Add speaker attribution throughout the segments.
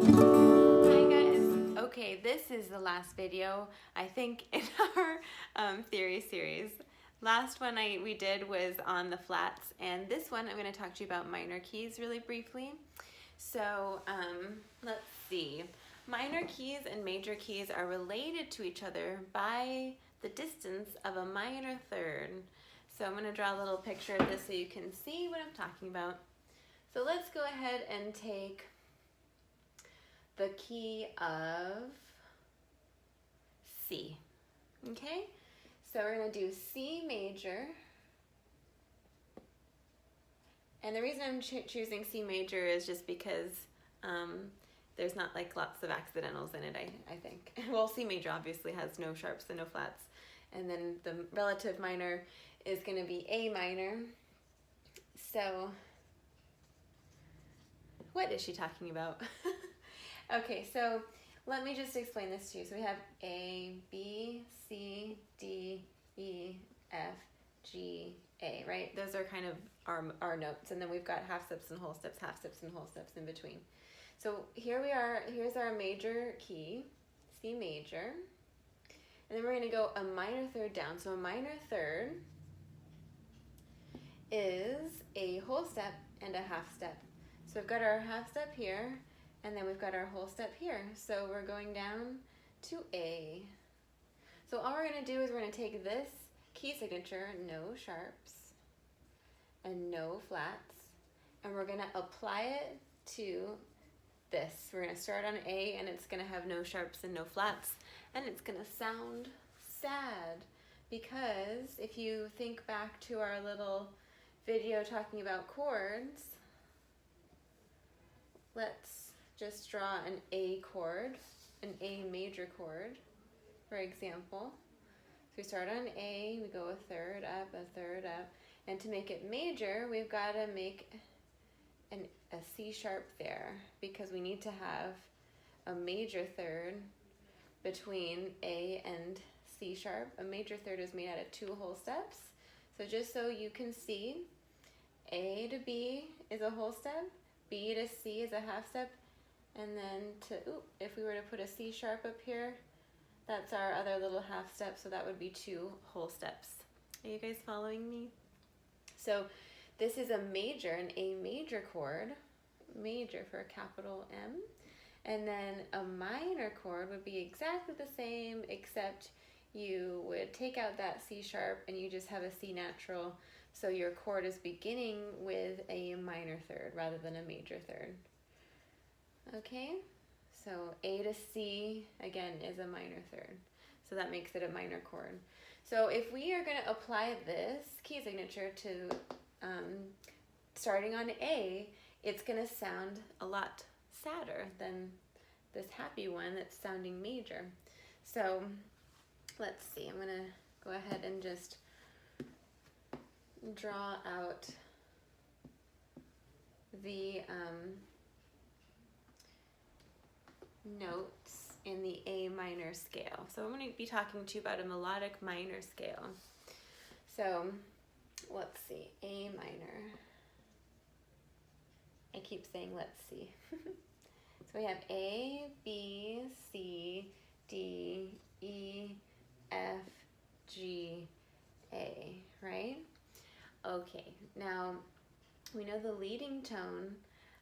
Speaker 1: Hi guys. Okay, this is the last video, I think, in our theory series. Last one we did was on the flats, and this one I'm going to talk to you about minor keys really briefly. So let's see. Minor keys and major keys are related to each other by the distance of a minor third. So I'm going to draw a little picture of this so you can see what I'm talking about. So let's go ahead and take the key of C. Okay, so we're going to do C major. And the reason I'm choosing C major is just because there's not like lots of accidentals in it, I think. Well, C major obviously has no sharps and no flats. And then the relative minor is going to be A minor. So what is she talking about? Okay, so let me just explain this to you. So we have A, B, C, D, E, F, G, A, right? Those are kind of our notes. And then we've got half steps and whole steps, half steps and whole steps in between. So here we are, here's our major key, C major. And then we're gonna go a minor third down. So a minor third is a whole step and a half step. So we've got our half step here, and then we've got our whole step here. So we're going down to A. So all we're going to do is we're going to take this key signature, no sharps and no flats, and we're going to apply it to this. We're going to start on A, and it's going to have no sharps and no flats, and it's going to sound sad, because if you think back to our little video talking about chords, let's just draw an A chord, an A major chord, for example. So we start on A, we go a third up, and to make it major, we've got to make a C sharp there, because we need to have a major third between A and C sharp. A major third is made out of 2 whole steps. So just so you can see, A to B is a whole step, B to C is a half step, and then if we were to put a C sharp up here, that's our other little half step, so that would be 2 whole steps. Are you guys following me? So this is a major, an A major chord, major for a capital M, and then a minor chord would be exactly the same, except you would take out that C sharp and you just have a C natural. So your chord is beginning with a minor third rather than a major third. Okay, so A to C, again, is a minor third. So that makes it a minor chord. So if we are going to apply this key signature to starting on A, it's going to sound a lot sadder than this happy one that's sounding major. So let's see, I'm going to go ahead and just draw out the notes in the A minor scale. So I'm going to be talking to you about a melodic minor scale. So let's see, A minor. I keep saying let's see. So we have A, B, C, D, E, F, G, A, right? Okay, now we know the leading tone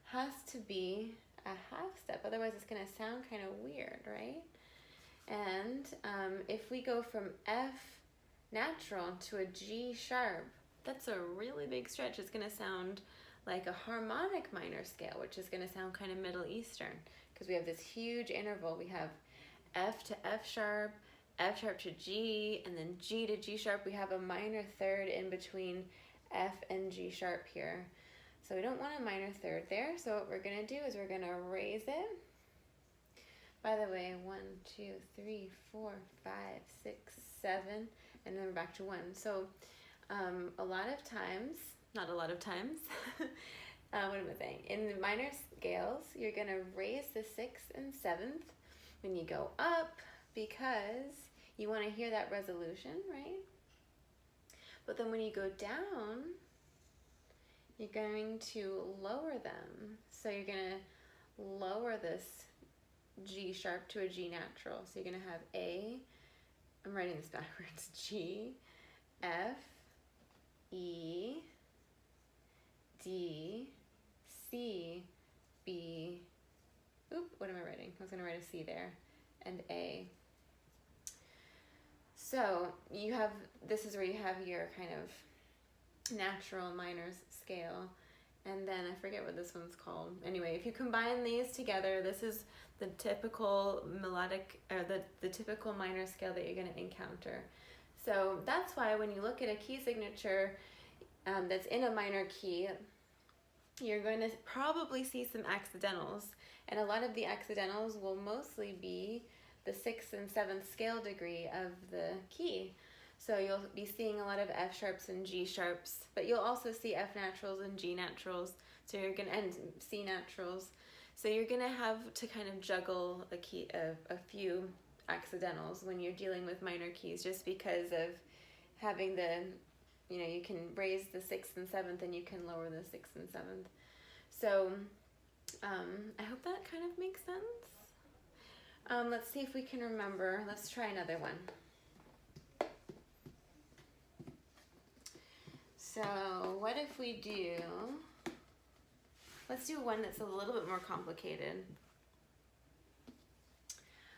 Speaker 1: has to be a half step, otherwise it's going to sound kind of weird, right? And if we go from F natural to a G sharp, that's a really big stretch. It's going to sound like a harmonic minor scale, which is going to sound kind of Middle Eastern, because we have this huge interval. We have F to F sharp to G, and then G to G sharp. We have a minor third in between F and G sharp here. So we don't want a minor third there. So what we're going to do is we're going to raise it. By the way, 1, 2, 3, 4, 5, 6, 7, and then we're back to 1. So a lot of times, not a lot of times, what am I saying? In the minor scales, you're going to raise the 6th and 7th when you go up, because you want to hear that resolution, right? But then when you go down, you're going to lower them. So you're going to lower this G sharp to a G natural. So you're going to have A, I'm writing this backwards, G, F, E, D, C, B, oop, what am I writing? I was going to write a C there, and A. So you have, this is where you have your kind of natural minors scale, and then I forget what this one's called. Anyway, if you combine these together, this is the typical melodic, or the typical minor scale that you're going to encounter. So that's why when you look at a key signature that's in a minor key, you're going to probably see some accidentals, and a lot of the accidentals will mostly be the 6th and 7th scale degree of the key. So you'll be seeing a lot of F sharps and G sharps, but you'll also see F naturals and G naturals, so you're gonna, and C naturals. So you're gonna have to kind of juggle a few accidentals when you're dealing with minor keys, just because of having the, you know, you can raise the 6th and 7th and you can lower the 6th and 7th. So I hope that kind of makes sense. Let's see if we can remember. Let's try another one. So what if we do, let's do one that's a little bit more complicated.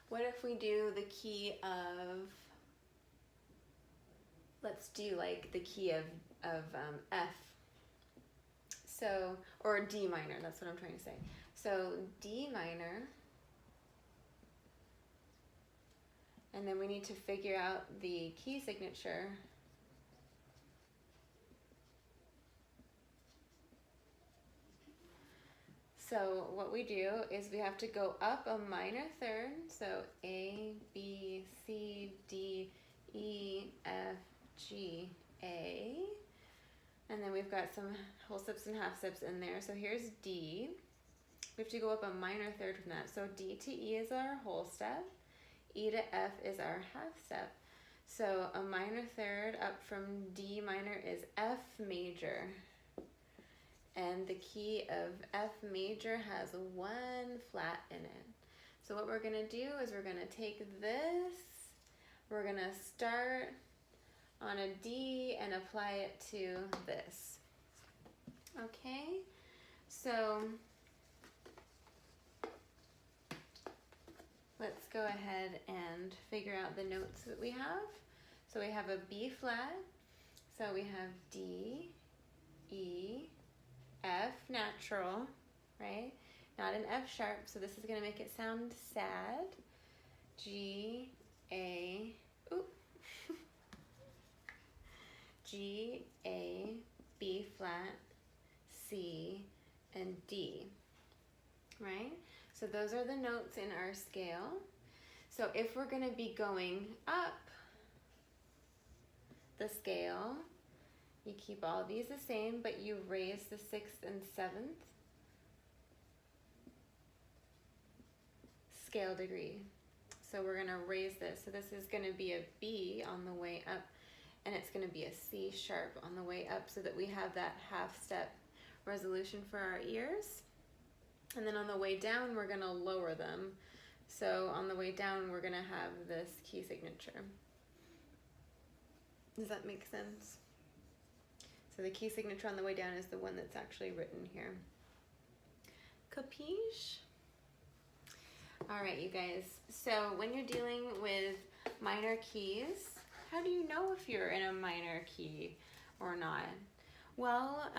Speaker 1: What if we do the key of, let's do like the key of F. So, or D minor, that's what I'm trying to say. So D minor, and then we need to figure out the key signature. So what we do is we have to go up a minor third, so A, B, C, D, E, F, G, A, and then we've got some whole steps and half steps in there. So here's D. We have to go up a minor third from that. So D to E is our whole step, E to F is our half step. So a minor third up from D minor is F major. And the key of F major has 1 flat in it. So what we're gonna do is we're gonna take this, we're gonna start on a D and apply it to this. Okay, so let's go ahead and figure out the notes that we have. So we have a B flat, so we have D, E, F natural, right? Not an F sharp, so this is going to make it sound sad. G, A, oop. G, A, B flat, C, and D, right? So those are the notes in our scale. So if we're going to be going up the scale, you keep all of these the same, but you raise the 6th and 7th scale degree. So we're going to raise this. So this is going to be a B on the way up, and it's going to be a C sharp on the way up, so that we have that half step resolution for our ears. And then on the way down, we're going to lower them. So on the way down, we're going to have this key signature. Does that make sense? So the key signature on the way down is the one that's actually written here. Capiche? All right, you guys. So when you're dealing with minor keys, how do you know if you're in a minor key or not? Well,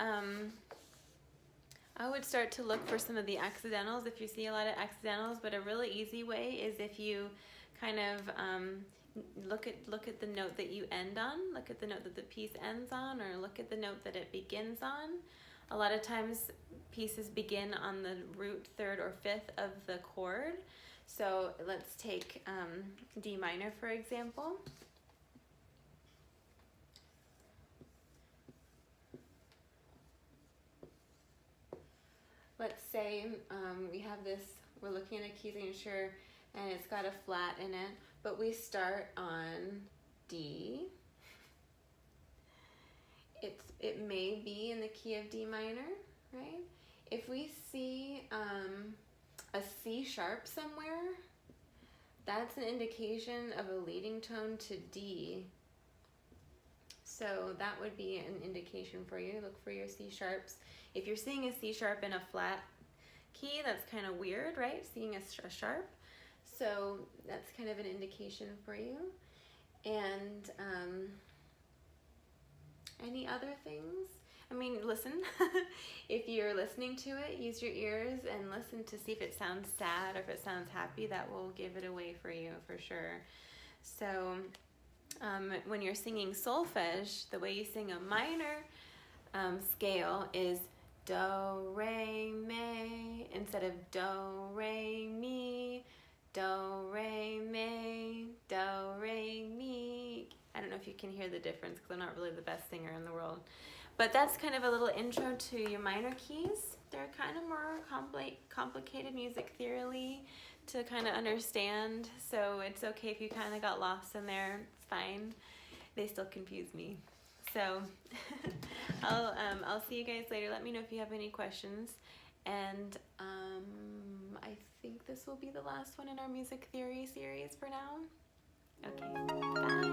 Speaker 1: I would start to look for some of the accidentals if you see a lot of accidentals, but a really easy way is if you kind of look at the note that you end on, look at the note that the piece ends on, or look at the note that it begins on. A lot of times pieces begin on the root 3rd or 5th of the chord. So let's take D minor for example. Let's say we have this, we're looking at a key signature and it's got a flat in it, but we start on D. It may be in the key of D minor, right? If we see a C sharp somewhere, that's an indication of a leading tone to D. So that would be an indication for you. Look for your C sharps. If you're seeing a C sharp in a flat key, that's kind of weird, right? Seeing a sharp. So that's kind of an indication for you. And any other things? I mean, listen. If you're listening to it, use your ears and listen to see if it sounds sad or if it sounds happy. That will give it away for you for sure. So when you're singing solfege, the way you sing a minor scale is do, re, mi, instead of do, re, mi, do, re, mi, do, re, mi. I don't know if you can hear the difference because I'm not really the best singer in the world. But that's kind of a little intro to your minor keys. They're kind of more complicated music theory to kind of understand. So it's okay if you kind of got lost in there. It's fine. They still confuse me. So I'll see you guys later. Let me know if you have any questions. And I think this will be the last one in our music theory series for now. Okay, bye.